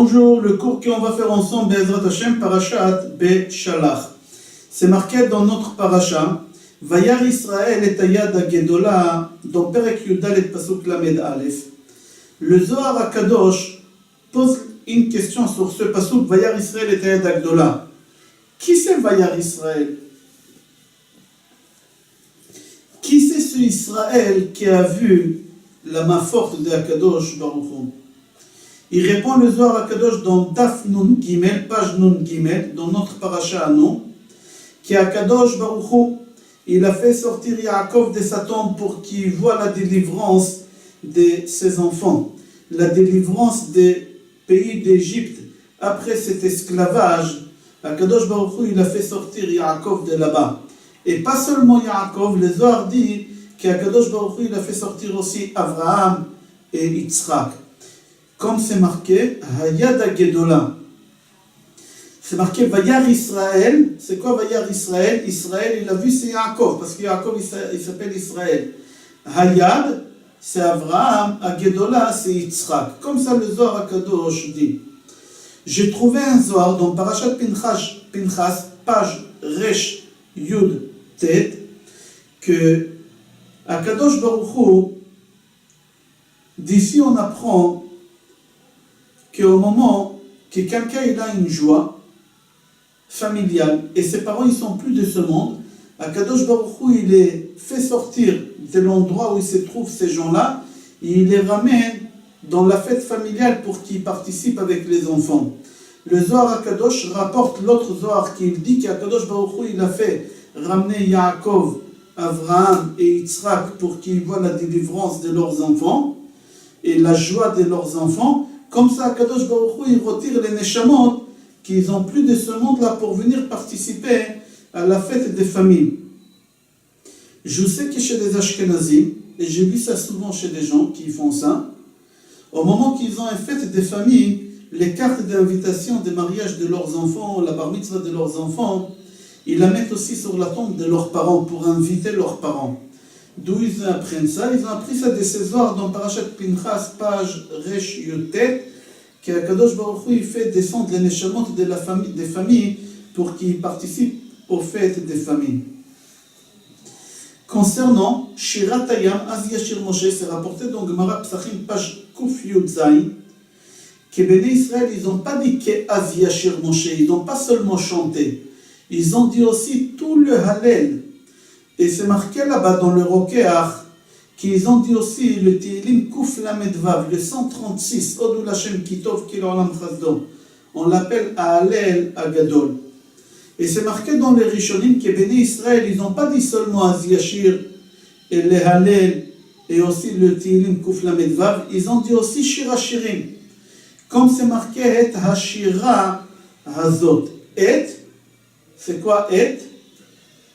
Bonjour, le cours qu'on va faire ensemble, Be'ezrat Hashem, Parashat Beshalach. C'est marqué dans notre parasha, Vayar Israël et Ayad Agedola, dans Perek Yudalet Pasuk Lamed Aleph. Le Zohar HaKadosh pose une question sur ce pasuk, Vayar Israël et Ayad Agedola. Qui c'est Vayar Israël? Qui c'est ce Israël qui a vu la main forte de HaKadosh Baruch Hu? Il répond le Zohar HaKadosh dans Daf Nun Gimel, page Nun Gimel, dans notre parasha à nous, qui HaKadosh Baruch Hu, il a fait sortir Yaakov de sa tombe pour qu'il voit la délivrance de ses enfants, la délivrance des pays d'Égypte après cet esclavage. HaKadosh Baruch Hu, il a fait sortir Yaakov de là-bas. Et pas seulement Yaakov, le Zohar dit qu'HaKadosh Baruch Hu, il a fait sortir aussi Abraham et Yitzhak. Comme c'est marqué, Hayad Agedola. C'est marqué Vayar Israël. C'est quoi Vayar Israël? Israël, il a vu, c'est Yaakov, parce que Yaakov, il s'appelle Israël. Hayad, c'est Abraham. Agedola, c'est Yitzhak. Comme ça, le Zohar HaKadosh dit. J'ai trouvé un Zohar dans Parashat Pinchas, page Resh Yud Tet, que HaKadosh Baruch Hu, d'ici on apprend qu'au moment que quelqu'un a une joie familiale et ses parents ils sont plus de ce monde, HaKadosh Baruch Hu, il les fait sortir de l'endroit où ils se trouvent ces gens-là et il les ramène dans la fête familiale pour qu'ils participent avec les enfants. Le Zohar HaKadosh rapporte l'autre Zohar qui dit qu'HaKadosh Baruch Hu, il a fait ramener Yaakov, Abraham et Yitzhak pour qu'ils voient la délivrance de leurs enfants et la joie de leurs enfants. Comme ça, HaKadosh Baruch Hu, il retire les Neshamot qui n'ont plus de ce monde-là pour venir participer à la fête des familles. Je sais que chez les Ashkenazim, et j'ai vu ça souvent chez des gens qui font ça, au moment qu'ils ont une fête des familles, les cartes d'invitation des mariages de leurs enfants, la bar mitzvah de leurs enfants, ils la mettent aussi sur la tombe de leurs parents pour inviter leurs parents. D'où ils apprennent ça? Ils ont appris ça de ces Zohar dans Parashat Pinchas, page Resh Yotet, qu'Akadosh Baruch Hu, il fait descendre les neshamot des familles pour qu'ils participent aux fêtes des familles. Concernant Shirat Hayam, Az Yashir Moshe, c'est rapporté dans Gemara Psachim, page Kuf Yud Zayin, que Béné Israël, ils n'ont pas dit que Az Yashir Moshe, ils n'ont pas seulement chanté, ils ont dit aussi tout le Hallel. Et c'est marqué là-bas dans le Rokeach qu'ils ont dit aussi le Tehillim Kuf Lamed Vav, le 136, Odou Lashem Kitov Kilolam Chazdo. On l'appelle Hallel Agadol. Et c'est marqué dans les Rishonim que Béné Israël, ils n'ont pas dit seulement Az Yashir et le Hallel et aussi le Tehillim Kuf Lamed Vav, ils ont dit aussi Shir Hashirim. Comme c'est marqué Et Hashira Hazot. Et, c'est quoi Et?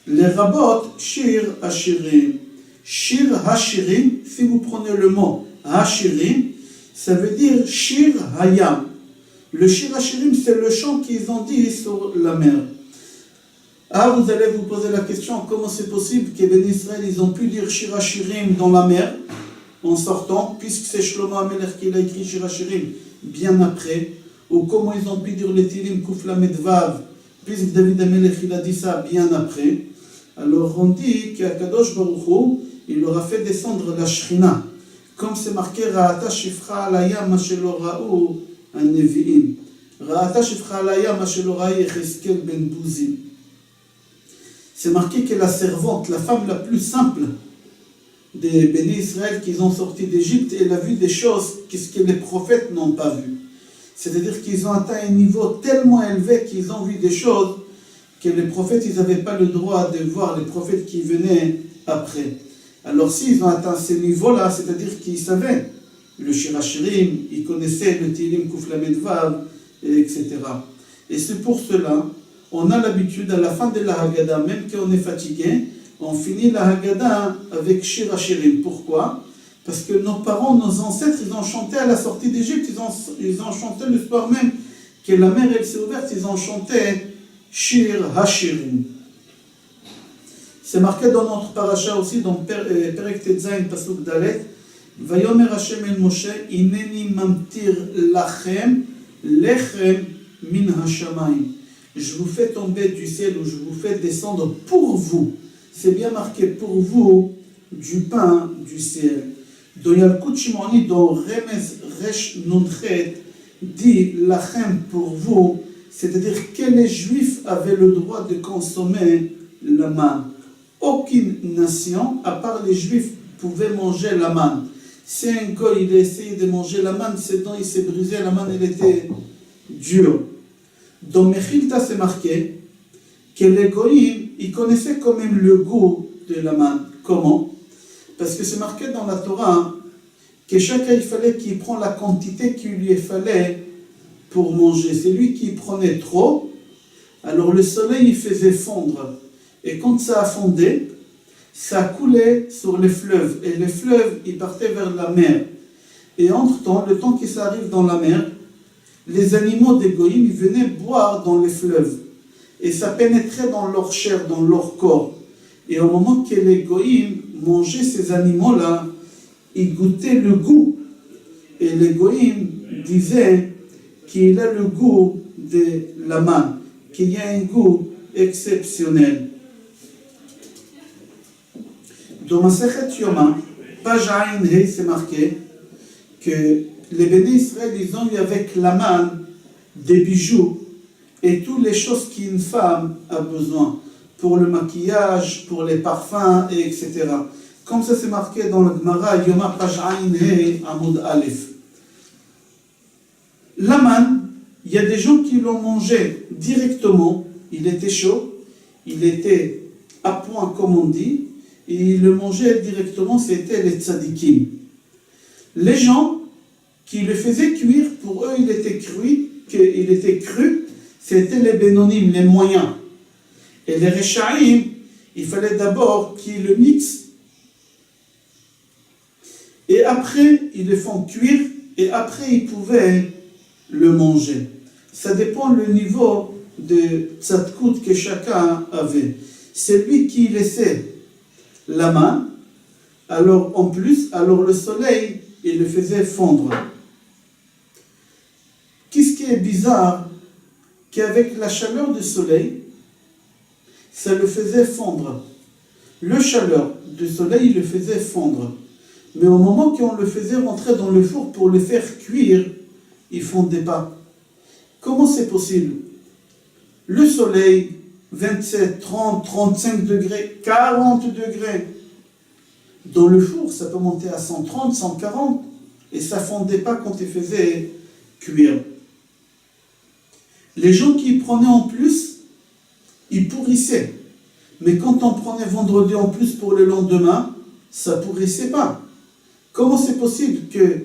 Les rabot, Shir Hashirim. Shir Hashirim, si vous prenez le mot Hashirim, ça veut dire Shir Hayam. Le Shir Hashirim, c'est le chant qu'ils ont dit sur la mer. Ah, vous allez vous poser la question, comment c'est possible que Ben Israël, ils ont pu dire Shir Hashirim dans la mer, en sortant, puisque c'est Shlomo HaMelech qui a écrit Shir Hashirim bien après, ou comment ils ont pu dire le Tehillim Kuf Lamed Vav, puisque David HaMelech, il a dit ça bien après. Alors on dit qu'Akadosh Baruch Hu, il leur a fait descendre la Shrina, comme c'est marqué Ra'ata Shifcha Alayam Ashelo Ra'u An-Nevi'im. Ra'ata Shifcha Alayam Ashelo Ra'u Yecheskel Ben Bouzim. C'est marqué que la servante, la femme la plus simple des bénis Israël qu'ils ont sorti d'Égypte, elle a vu des choses que les prophètes n'ont pas vues. C'est-à-dire qu'ils ont atteint un niveau tellement élevé qu'ils ont vu des choses que les prophètes, ils n'avaient pas le droit de voir les prophètes qui venaient après. Alors s'ils ont atteint ce niveau-là, c'est-à-dire qu'ils savaient le Shir Hashirim, ils connaissaient le Tehillim Kuf Lamed Vav, etc. Et c'est pour cela, on a l'habitude, à la fin de la Haggadah, même quand on est fatigué, on finit la Haggadah avec Shir Hashirim. Pourquoi? Parce que nos parents, nos ancêtres, ils ont chanté à la sortie d'Égypte, ils ont chanté le soir même que la mer elle s'est ouverte, ils ont chanté Shir Hashirim. C'est marqué dans notre paracha aussi, dans Perek Tetzain, Pasuk Dalet, Vayomer Hashem el Moshe, Ineni mamtir lachem Lechem min hashamayim. Je vous fais tomber du ciel ou je vous fais descendre pour vous. C'est bien marqué pour vous du pain du ciel. Dans Yalkut Shimoni, dans Remez Resh Nunchet, dit lachem pour vous, c'est-à-dire que les Juifs avaient le droit de consommer la manne. Aucune nation, à part les Juifs, pouvait manger la manne. Si un goy il a essayé de manger la manne, ses dents il s'est brisé, la manne elle était dure. Dans Mechilta c'est marqué que les goyim ils connaissaient quand même le goût de la manne. Comment? Parce que c'est marqué dans la Torah que chacun il fallait qu'il prenne la quantité qu'il lui fallait pour manger. C'est lui qui prenait trop, alors le soleil il faisait fondre. Et quand ça a fondé, ça coulait sur les fleuves. Et les fleuves, ils partaient vers la mer. Et entre-temps, le temps que ça arrive dans la mer, les animaux des goïms, ils venaient boire dans les fleuves. Et ça pénétrait dans leur chair, dans leur corps. Et au moment que les goïms mangeaient ces animaux-là, ils goûtaient le goût. Et les goïms disaient qu'il a le goût de la manne, qu'il y a un goût exceptionnel. Dans Masechet Yoma, page Ayin Hei, c'est marqué que les béné Israël, ils ont eu avec la manne des bijoux et toutes les choses qu'une femme a besoin pour le maquillage, pour les parfums, et etc. Comme ça, c'est marqué dans le Gemara, Yoma, page Ayin Hei, Amud Aleph. La manne, il y a des gens qui l'ont mangé directement, il était chaud, il était à point, comme on dit, et ils le mangeaient directement, c'était les tzadikim. Les gens qui le faisaient cuire, pour eux, il était cru, c'était les bénonim, les moyens. Et les rechaïm, il fallait d'abord qu'ils le mixent, et après, ils le font cuire, et après, ils pouvaient le manger. Ça dépend du niveau de tzadkout que chacun avait. Celui qui laissait la main, alors en plus, alors le soleil, il le faisait fondre. Qu'est-ce qui est bizarre? Qu'avec la chaleur du soleil, ça le faisait fondre. Le chaleur du soleil, il le faisait fondre. Mais au moment qu'on le faisait rentrer dans le four pour le faire cuire, il ne fondait pas. Comment c'est possible? Le soleil, 27, 30, 35 degrés, 40 degrés. Dans le four, ça peut monter à 130, 140, et ça ne fondait pas quand il faisait cuire. Les gens qui prenaient en plus, ils pourrissaient. Mais quand on prenait vendredi en plus pour le lendemain, ça ne pourrissait pas. Comment c'est possible que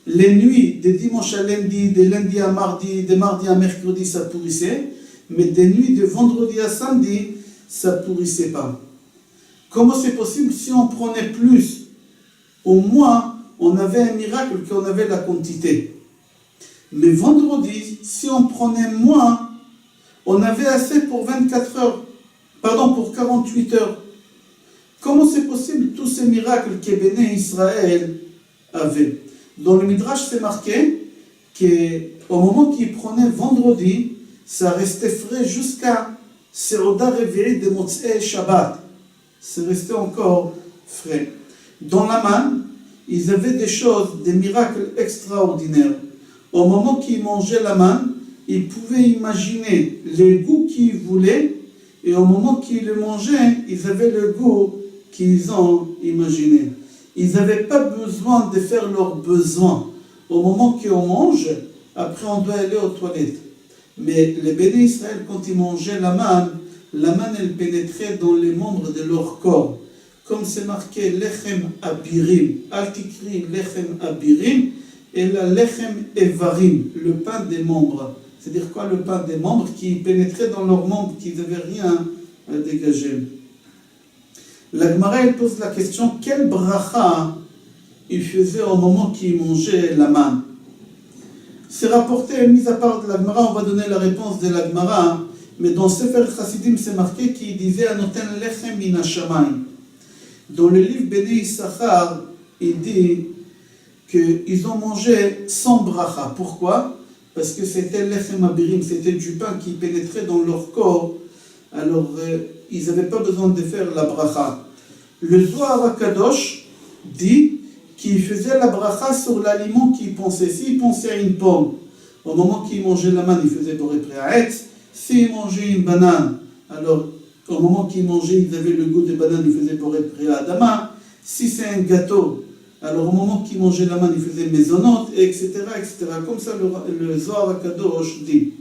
les nuits, de dimanche à lundi, de lundi à mardi, de mardi à mercredi, ça pourrissait, mais des nuits de vendredi à samedi, ça ne pourrissait pas? Comment c'est possible si on prenait plus? Au moins, on avait un miracle qu'on avait la quantité. Mais vendredi, si on prenait moins, on avait assez pour 24 heures, pour 48 heures. Comment c'est possible tous ces miracles que Béné Israël avait? Dans le Midrash, c'est marqué qu'au moment qu'il prenait vendredi, ça restait frais jusqu'à Seuda Revi'i de Motzei Shabbat. C'est resté encore frais. Dans la manne, ils avaient des choses, des miracles extraordinaires. Au moment qu'ils mangeaient la manne, ils pouvaient imaginer les goûts qu'ils voulaient, et au moment qu'ils le mangeaient, ils avaient le goût qu'ils ont imaginé. Ils n'avaient pas besoin de faire leurs besoins. Au moment qu'on mange, après on doit aller aux toilettes. Mais les béné Israël, quand ils mangeaient la manne elle pénétrait dans les membres de leur corps. Comme c'est marqué lechem abirim, altikri lechem abirim, et la lechem evarim, le pain des membres. C'est-à-dire quoi le pain des membres? Qui pénétrait dans leurs membres, qui n'avaient rien à dégager. La Gemara elle pose la question, quel bracha il faisait au moment qu'il mangeait la manne? C'est rapporté, mis à part de la Gemara, on va donner la réponse de la Gemara, mais dans Sefer Chassidim, c'est marqué qu'il disait Anoten lechem min hashamayim. Dans le livre Béné Issachar, il dit qu'ils ont mangé sans bracha. Pourquoi? parce que c'était lechem abirim, c'était du pain qui pénétrait dans leur corps, alors ils n'avaient pas besoin de faire la bracha. Le Zohar HaKadosh dit qu'il faisait la bracha sur l'aliment qu'il pensait. S'il pensait à une pomme, au moment qu'il mangeait la manne, il faisait boré préaetz. S'il mangeait une banane, alors au moment qu'il mangeait, il avait le goût des bananes, il faisait boré préadama. Si c'est un gâteau, alors au moment qu'il mangeait la manne, il faisait maisonnote, etc., etc. Comme ça, le Zohar HaKadosh dit.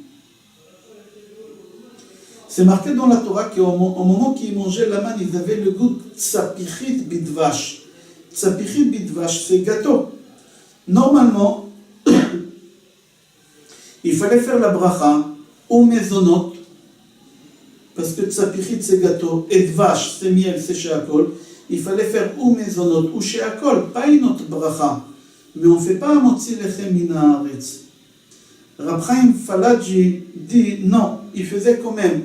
C'est marqué dans la Torah qu'au moment qu'ils mangeaient la manne, ils avaient le goût de tzapichit bidvash. Tzapichit bidvash, c'est gâteau. Normalement, il fallait faire la bracha au maisonot, parce que tzapichit c'est gâteau, et dvash c'est miel, c'est sheakol. Il fallait faire ou maisonot ou sheakol, pas une autre bracha. Mais on ne fait pas un motzi lechem min haaretz. Rab Chaim Falaji dit non, il faisait quand même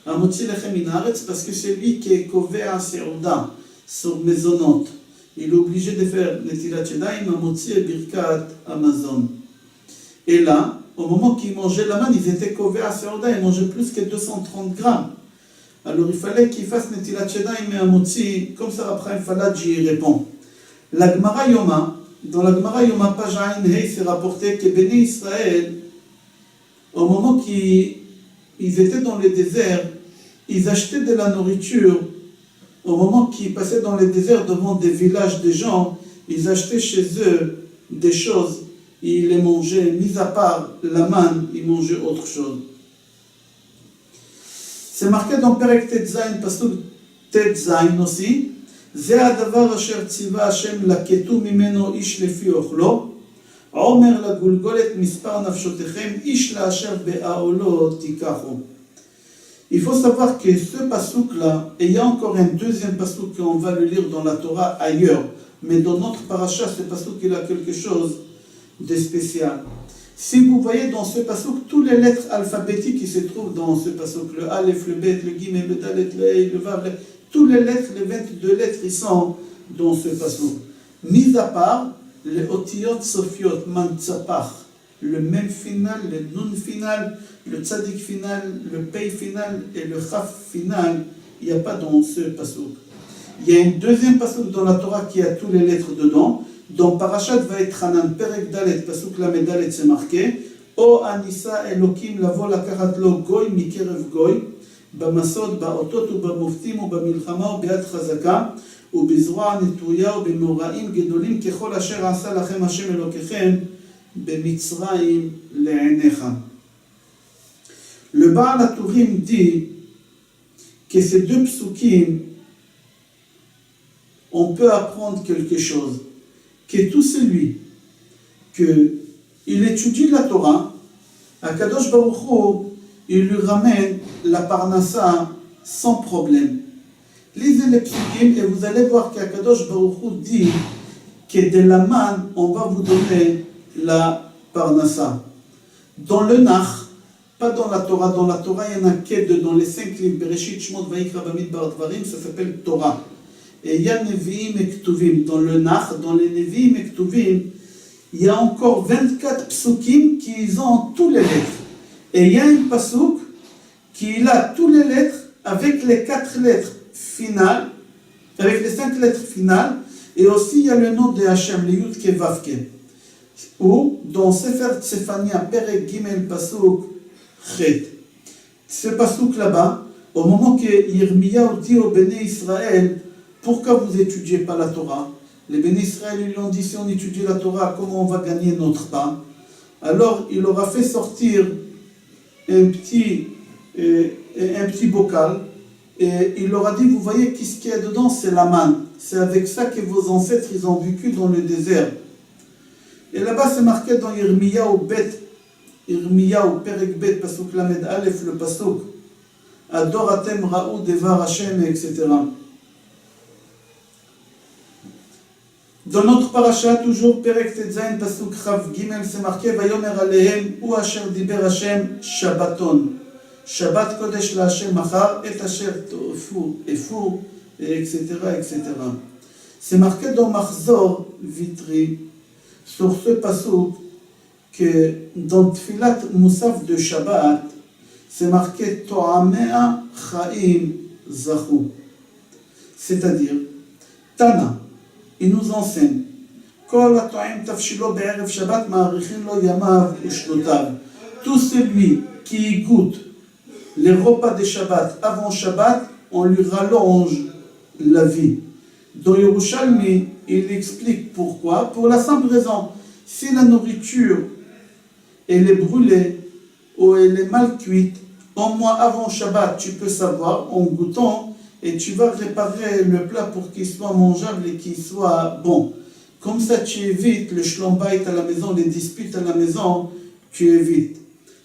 un motzi lechem min haaretz parce que c'est lui qui est kovea seuda sur maisonot. Il est obligé de faire netilat yadayim, un motzi et birkat Amazon. Et là, au moment qu'ils mangeaient la manne, ils étaient kovea seuda, ils mangeaient plus que 230 grammes. Alors il fallait qu'il fasse netilat yadayim et un motzi, comme ça Rab Chaim Falaji répond. La Gemara Yoma, dans la Gemara Yoma, page Ayin Hei, c'est rapporté que Béné Israël, au moment qu'ils étaient dans le désert, ils achetaient de la nourriture. Au moment qu'ils passaient dans le désert devant des villages de gens, ils achetaient chez eux des choses, ils les mangeaient, mis à part la manne, ils mangeaient autre chose. C'est marqué dans Perek Tetzain, Pasuk Tetzain aussi. זה הדבר אשר ציווה השם לקטו ממנו איש לפי אוכלו, עומר לגולגולת מספר נפשותיכם, איש לאשר באהלו תיקחו. Il faut savoir que ce passouk-là, et il y a encore un deuxième passouk qu'on va le lire dans la Torah ailleurs, mais dans notre paracha, ce passouk, il a quelque chose de spécial. Si vous voyez dans ce passouk, toutes les lettres alphabétiques qui se trouvent dans ce passouk, le Aleph, le Bet, le Gimel, le Dalet, le Hey, le Vav, toutes les lettres, les 22 lettres, ils sont dans ce passouk. Mis à part les otiyot sofiot mantzapach, le mem final, le nun final, le tzadik final, le pei final et le chaf final, il n'y a pas dans ce passouk. Il y a un deuxième passouk dans la Torah qui a toutes les lettres dedans. Dans Parashat Vaetchanan, Perek Dalet, passouk Lamed Dalet, c'est marqué O Anissa Elokim lavo lakarat lo goy mikerev goy במסוד, באותות ובמופתים ובמלחמה וביד חזקה ובזרוע נטויה ובמוראים גדולים ככל אשר עשה לכם השם אלוקיכם במצרים לעיניך. Le Baal HaTurim dit que ces deux psukim, on peut apprendre quelque chose, que tout celui qu'il étudie la Torah, Akadosh Baruch Hu, il lui ramène la parnassa sans problème. Lisez les psukim et vous allez voir qu'Akadosh Baruch Hu dit que de la manne, on va vous donner la parnassa. Dans le Nach, pas dans la Torah, il y en a que dans les 5 livres, Bereshit, Shmot, Vayikra, Bamidbar, Dvarim, ça s'appelle Torah. Et il y a Nevi'im et Ktuvim. Dans le Nach, dans les Nevi'im et Ktuvim, il y a encore 24 psukim qui ont tous les lettres. Et il y a un pasuk qui a toutes les lettres avec les 4 lettres finales, avec les 5 lettres finales, et aussi il y a le nom de Hachem, le Yud Ke Vav Ke. Ou dans Sefer Tzefania, Perek Gimel Pasuk Chet. Ce pasuk là-bas, au moment que Yirmiyahu dit au Béné Israël, pourquoi vous n'étudiez pas la Torah? Les Béné Israël ils lui ont dit, si on étudie la Torah, comment on va gagner notre pain? Alors il leur a fait sortir un petit bocal, et il leur a dit, vous voyez qu'est-ce qu'il y a dedans, c'est la manne. C'est avec ça que vos ancêtres, ils ont vécu dans le désert. Et là-bas, c'est marqué dans Yirmiyahu Bet, Yirmiyahu Perek Bet, Pasuk Lamed Aleph, le Pasuk, Ador Atem Ra'u Devar Hashem, etc. Dans notre paracha, toujours Perek Tetzain, Pasuk Chav Gimel, c'est marqué Vayomer Alehem, ou Asher Diber Hashem, Shabbaton. Shabbat Kodesh la Hashem Achar, et Asher Efu, etc., etc. C'est marqué dans Mahzor Vitri, sur ce pasuk, que dans Tfilat Moussaf de Shabbat, c'est marqué To'amea Chaim Zachu. C'est-à-dire, Tana, il nous enseigne Kol ha'to'im tafshilo be'erev Shabbat ma'arichin lo yamav u'shnotav. Tout celui qui goûte les repas de Shabbat avant Shabbat, on lui rallonge la vie. Dans Yerushalmi, il explique pourquoi. Pour la simple raison, si la nourriture elle est brûlée ou elle est mal cuite, au moins avant Shabbat, tu peux savoir en goûtant et tu vas réparer le plat pour qu'il soit mangeable et qu'il soit bon. Comme ça, tu évites le shlom bayit à la maison, les disputes à la maison, tu évites.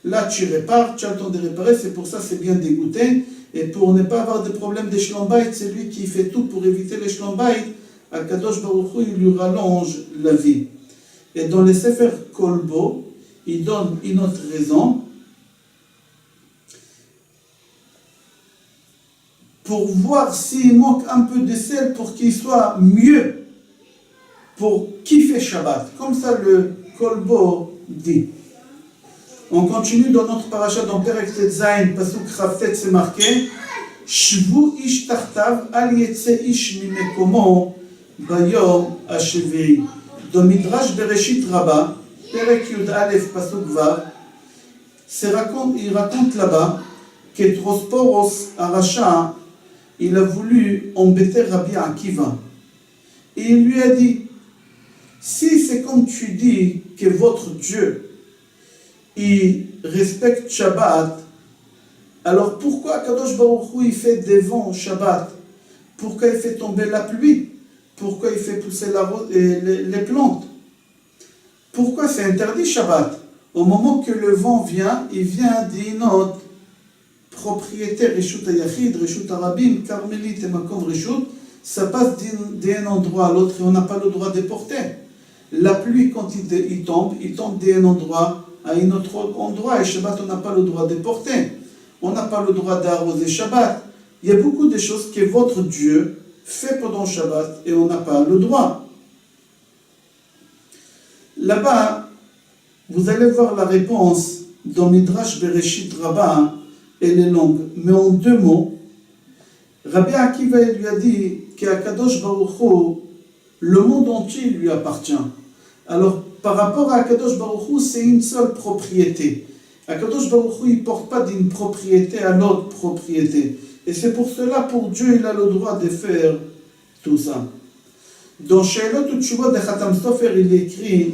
Là, tu répares, tu as le temps de réparer, c'est pour ça c'est bien dégoûté. Et pour ne pas avoir de problème de shlom bayit, c'est lui qui fait tout pour éviter les shlom bayit. Akadosh Baruch Hu, il lui rallonge la vie. Et dans les Sefer Kolbo, il donne une autre raison pour voir s'il manque un peu de sel pour qu'il soit mieux pour kiffer Shabbat. Comme ça le Kolbo dit. On continue dans notre paracha dans Perek Tetzain, Pasuk Chavtet, c'est marqué Shvu ish tartav al yetze ish mimekomo bayom hashevei. Dans Midrash Bereshit Rabbah, Perek Yud Aleph Pasuk Vav, il raconte là-bas que Trosporos Aracha, il a voulu embêter Rabbi Akiva. Et il lui a dit, si c'est comme tu dis que votre Dieu il respecte Shabbat, alors pourquoi Kadosh Baruch Hu il fait des vents Shabbat? Pourquoi il fait tomber la pluie? Pourquoi il fait pousser les plantes? Pourquoi c'est interdit Shabbat? Au moment que le vent vient, il vient d'une autre propriété, Reshut Hayachid, Reshut Arabim, Carmélite et Makom Reshut, ça passe d'un endroit à l'autre et on n'a pas le droit de porter. La pluie, quand il tombe d'un endroit à un autre endroit, et Shabbat, on n'a pas le droit de porter. On n'a pas le droit d'arroser Shabbat. Il y a beaucoup de choses que votre Dieu fait pendant Shabbat et on n'a pas le droit. Là-bas, vous allez voir la réponse dans Midrash Bereshit Rabbah, elle est longue, mais en deux mots. Rabbi Akiva lui a dit qu'Akadosh Baruch Hu, le monde entier lui appartient. Alors, par rapport à Akadosh Baruch Hu, c'est une seule propriété. Akadosh Baruch Hu, il ne porte pas d'une propriété à l'autre propriété. Et c'est pour cela, pour Dieu, il a le droit de faire tout ça. Dans Sheilot Utshuvot de Khatam Sofer, il écrit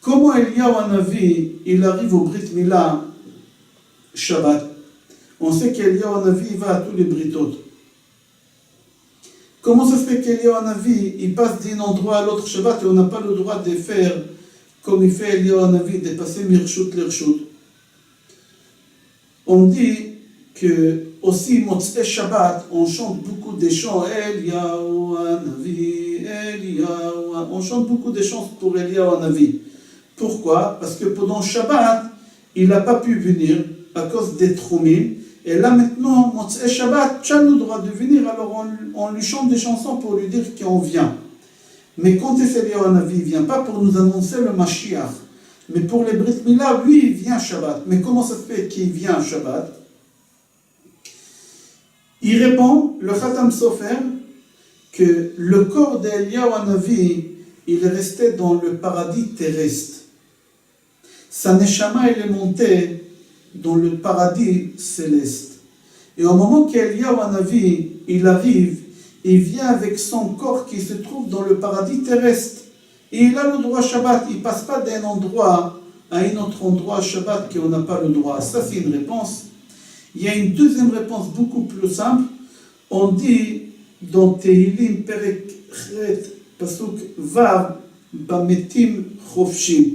comment Eliyahu Hanavi, il arrive au Brit Mila Shabbat. On sait qu'Eliyahu Hanavi va à tous les Britot. Comment ça se fait qu'Eliyahu Hanavi, il passe d'un endroit à l'autre Shabbat et on n'a pas le droit de faire comme il fait Eliyahu Hanavi, de passer Mirshut l'Irshut? On dit que aussi Motzei Shabbat, on chante beaucoup de chants, Eliyahu Hanavi, Eliyahu, on chante beaucoup de chants pour Eliyahu Hanavi. Pourquoi? Parce que pendant Shabbat, il n'a pas pu venir à cause des Troumim. Et là maintenant, Motzei Shabbat, tu as le droit de venir, alors on lui chante des chansons pour lui dire qu'on vient. Mais quand Eliyahu Hanavi ne vient pas pour nous annoncer le Mashiach, mais pour les Brit Mila, lui, il vient Shabbat. Mais comment ça se fait qu'il vient Shabbat? Il répond, le Khatam Sofer, que le corps d'Eliyahu Hanavi, il est resté dans le paradis terrestre. Sa neshama, elle est montée dans le paradis céleste. Et au moment qu'Eliyahu Hanavi, il arrive, il vient avec son corps qui se trouve dans le paradis terrestre. Et il a le droit Shabbat. Il ne passe pas d'un endroit à un autre endroit Shabbat qu'on n'a pas le droit. Ça, c'est une réponse. Il y a une deuxième réponse beaucoup plus simple. On dit dans Tehilim Perek Chet Pasuk Vav Bametim Chofshim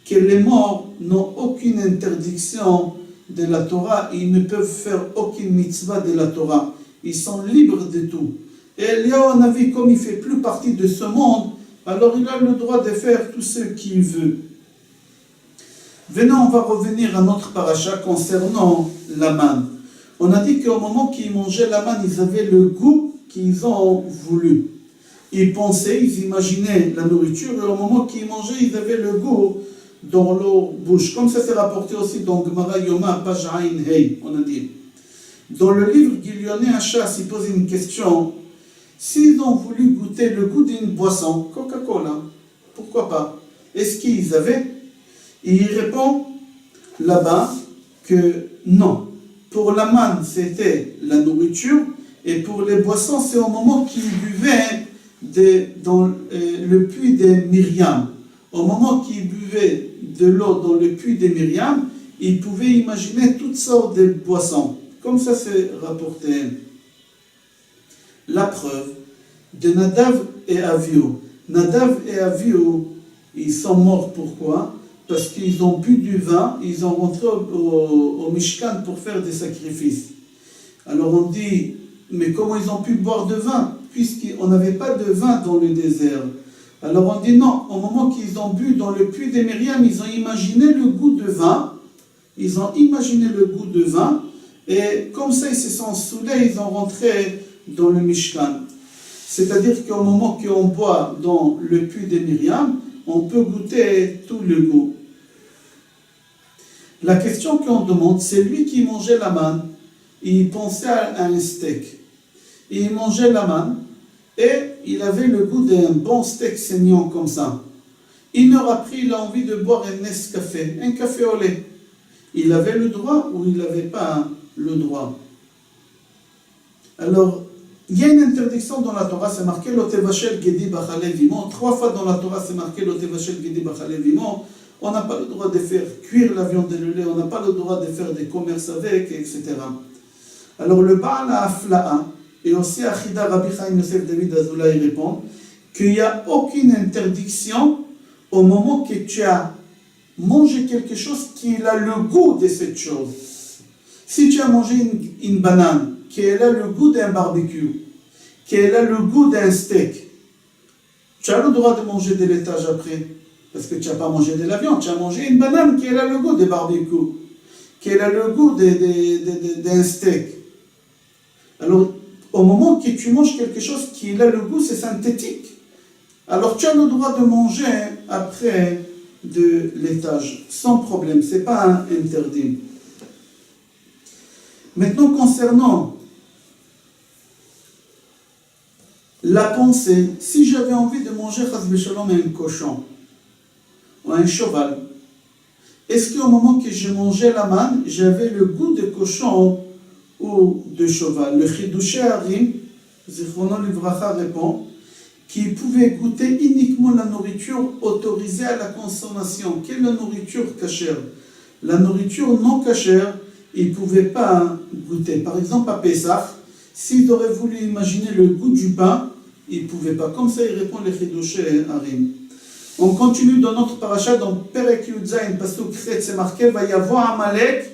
que les morts n'ont aucune interdiction de la Torah, ils ne peuvent faire aucune mitzvah de la Torah. Ils sont libres de tout. Et Eliyahu Hanavi, comme il ne fait plus partie de ce monde, alors il a le droit de faire tout ce qu'il veut. Venez, on va revenir à notre paracha concernant la manne. On a dit qu'au moment qu'ils mangeaient la manne, ils avaient le goût qu'ils ont voulu. Ils pensaient, ils imaginaient la nourriture, et au moment qu'ils mangeaient, ils avaient le goût dans leur bouche. Comme ça c'est rapporté aussi dans Gemara Yoma, page Ain Hei, on a dit. Dans le livre Gilioné Achas, il pose une question. S'ils ont voulu goûter le goût d'une boisson, Coca-Cola, pourquoi pas? Est-ce qu'ils avaient? Et il répond là-bas que non. Pour la manne, c'était la nourriture, et pour les boissons, c'est au moment qu'ils buvaient dans le puits des Myriam. Au moment qu'ils buvaient de l'eau dans le puits des Myriam, ils pouvaient imaginer toutes sortes de boissons. Comme ça, c'est rapporté. La preuve de Nadav et Avihu. Nadav et Avihu, ils sont morts. Pourquoi? Parce qu'ils ont bu du vin, ils ont rentré au Mishkan pour faire des sacrifices. Alors on dit, mais comment ils ont pu boire de vin? Puisqu'on n'avait pas de vin dans le désert. Alors on dit non, au moment qu'ils ont bu dans le puits des Myriam, ils ont imaginé le goût de vin. Ils ont imaginé le goût de vin. Et comme ça, ils se sont saoulés, ils ont rentré dans le Mishkan. C'est-à-dire qu'au moment qu'on boit dans le puits des Myriam, on peut goûter tout le goût. La question qu'on demande, c'est lui qui mangeait la manne, il pensait à un steak. Il mangeait la manne et il avait le goût d'un bon steak saignant comme ça. Il n'aura pris, il a envie de boire un Nescafé, un café au lait. Il avait le droit ou il n'avait pas le droit? Alors, il y a une interdiction dans la Torah, c'est marqué Lotevachel Gedi Bachale Vimon. 3 fois dans la Torah, c'est marqué Lotevachel Gedi Bachale Vimon. On n'a pas le droit de faire cuire la viande et le lait, on n'a pas le droit de faire des commerces avec, etc. Alors le Baal Afla'a et aussi Achida Rabbi Chaim Yosef David Azoulay répond qu'il n'y a aucune interdiction au moment que tu as mangé quelque chose qui a le goût de cette chose. Si tu as mangé une banane qui a le goût d'un barbecue, qui a le goût d'un steak, tu as le droit de manger de laitage après. Parce que tu n'as pas mangé de la viande, tu as mangé une banane qui a le goût de barbecue, qui a le goût d'un steak. Alors, au moment que tu manges quelque chose qui a le goût, c'est synthétique. Alors, tu as le droit de manger après de laitage, sans problème, ce n'est pas interdit. Maintenant, concernant la pensée, si j'avais envie de manger chas v'shalom un cochon, ou un cheval, est-ce qu'au moment que je mangeais la manne, j'avais le goût de cochon ou de cheval? Le Chidouché Harim, Zichrono Livracha répond, qu'il pouvait goûter uniquement la nourriture autorisée à la consommation. Quelle est la nourriture cachère? La nourriture non cachère, il ne pouvait pas goûter. Par exemple, à Pessah, s'il aurait voulu imaginer le goût du pain, il ne pouvait pas. Comme ça, il répond le Chidouché Harim. On continue dans notre paracha, dans Perek Yudzaïn, Pasuk Chet, c'est marqué, va y avoir Amalek,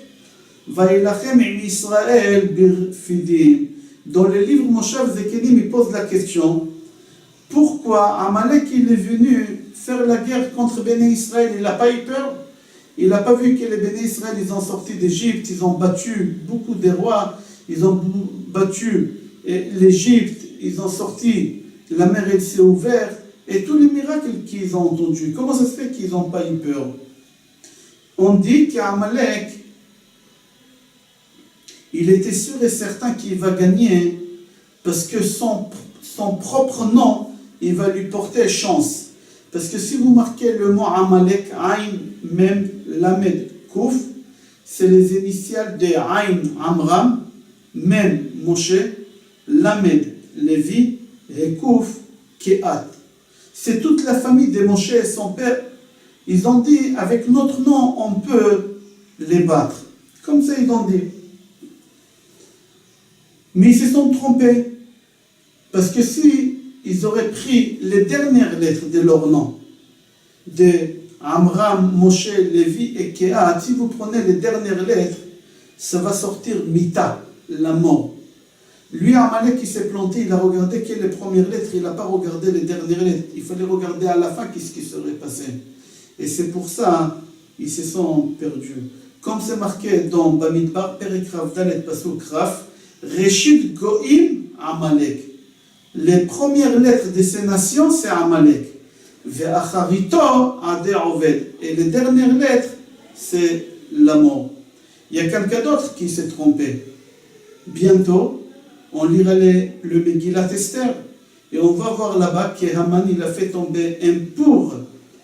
va ilachem im Israël birfidim. Dans le livre Moshav Zekenim, il pose la question, pourquoi Amalek il est venu faire la guerre contre Béné Israël? Il n'a pas eu peur? Il n'a pas vu que les Béné Israël, ils ont sorti d'Égypte, ils ont battu beaucoup des rois, ils ont battu l'Égypte, ils ont sorti, la mer elle s'est ouverte, et tous les miracles qu'ils ont entendus. Comment ça se fait qu'ils n'ont pas eu peur? On dit qu'Amalek, il était sûr et certain qu'il va gagner parce que son propre nom, il va lui porter chance. Parce que si vous marquez le mot Amalek, Ain, Mem, Lamed, Kouf, c'est les initiales de Ain, Amram, Mem, Moshe, Lamed, Lévi, et Kouf, Kehat. C'est toute la famille de Moshe et son père. Ils ont dit, avec notre nom, on peut les battre. Comme ça, ils ont dit. Mais ils se sont trompés. Parce que si ils auraient pris les dernières lettres de leur nom, de Amram, Moshe, Lévi et Kehat, si vous prenez les dernières lettres, ça va sortir Mita, la mort. Lui, Amalek, il s'est planté, il a regardé que les premières lettres, il n'a pas regardé les dernières lettres. Il fallait regarder à la fin qu'est-ce qui serait passé. Et c'est pour ça ils se sont perdus. Comme c'est marqué dans Bamidbar, Perek Rav Dalet Pasuk Raf, Reshit Goïm Amalek. les premières lettres de ces nations, c'est Amalek. Ve'acharito ade oved. Et les dernières lettres, c'est la mort. Il y a quelqu'un d'autre qui s'est trompé. Bientôt, on lira le Megillat Esther et on va voir là-bas que Haman il a fait tomber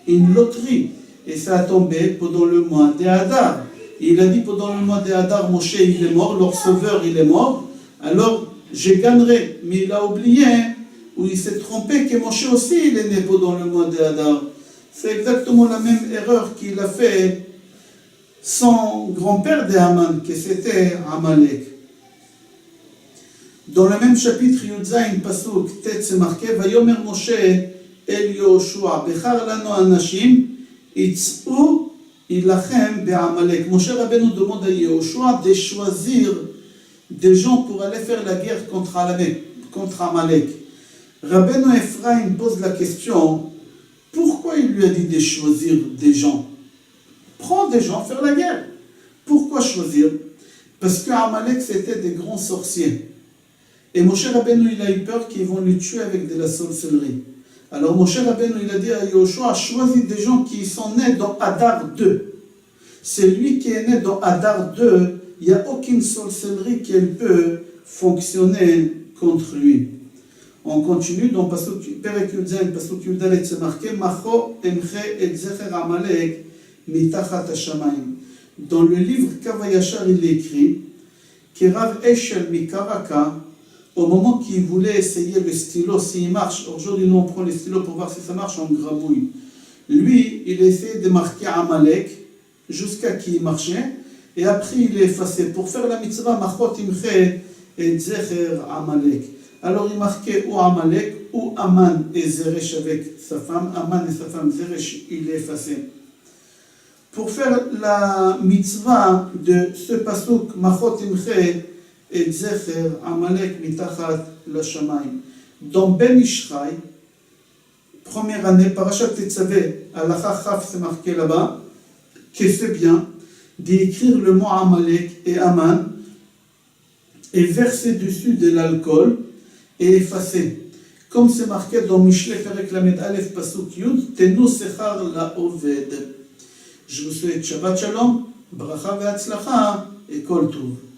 une loterie, et ça a tombé pendant le mois de Hadar. Il a dit pendant le mois de Hadar, Moshe il est mort, leur sauveur il est mort, alors je gagnerai. Mais il a oublié, ou il s'est trompé, que Moshe aussi il est né pendant le mois de Hadar. C'est exactement la même erreur qu'il a fait son grand-père de Haman, que c'était Amalek. Dans le même chapitre, Yudzaïn, Pasuk, Tet, c'est marqué, Vayomer Moshe El Yoshua, Bechar lano anashim, Itz'u ilachem be'Amalek. Moshe Rabbeinu demande à Yoshua de choisir des gens pour aller faire la guerre contre Amalek. Rabbeinu Ephraim pose la question, pourquoi il lui a dit de choisir des gens? Prends des gens, faire la guerre. Pourquoi choisir? Parce que Amalek c'était des grands sorciers. Et Moshe Rabbeinu, il a eu peur qu'ils vont le tuer avec de la sorcellerie. Alors Moshe Rabbeinu, il a dit à Yoshua, choisis des gens qui sont nés dans Hadar 2. Celui qui est né dans Hadar 2, il n'y a aucune sorcellerie qui peut fonctionner contre lui. On continue dans Perek Yudzaïn, Pasuk Yudalet, c'est marqué, Macho emche et zecher Amalek mitachat hashamayim. Dans le livre Kavayashar, il écrit que Rav Eshel Mikaraka, au moment qu'il voulait essayer le stylo, s'il marche, aujourd'hui nous on prend les stylos pour voir si ça marche, on grabouille. Lui, il essayait de marquer Amalek jusqu'à qu'il marchait, et après il est effacé. Pour faire la mitzvah, Machot imche et Zecher Amalek. Alors il marquait ou Amalek, ou Aman et Zeresh avec sa femme. Aman et sa femme, Zeresh, il est effacé. Pour faire la mitzvah de ce pasuk, Machot imche et Zecher Amalek mitachat l'shamayim. Dans Ben Ishraï, première année, Parashat Tetzavé, Halacha Chaf, c'est marqué là-bas, que c'est bien d'écrire le mot Amalek et Aman et verser dessus de l'alcool et effacer. Comme c'est marqué dans Mishle Perek Lamed Aleph Pasuk Yud, Tenu Sechar la Oved. Je vous souhaite Shabbat Shalom, Bracha ve'Hatzlacha et Kol Tov.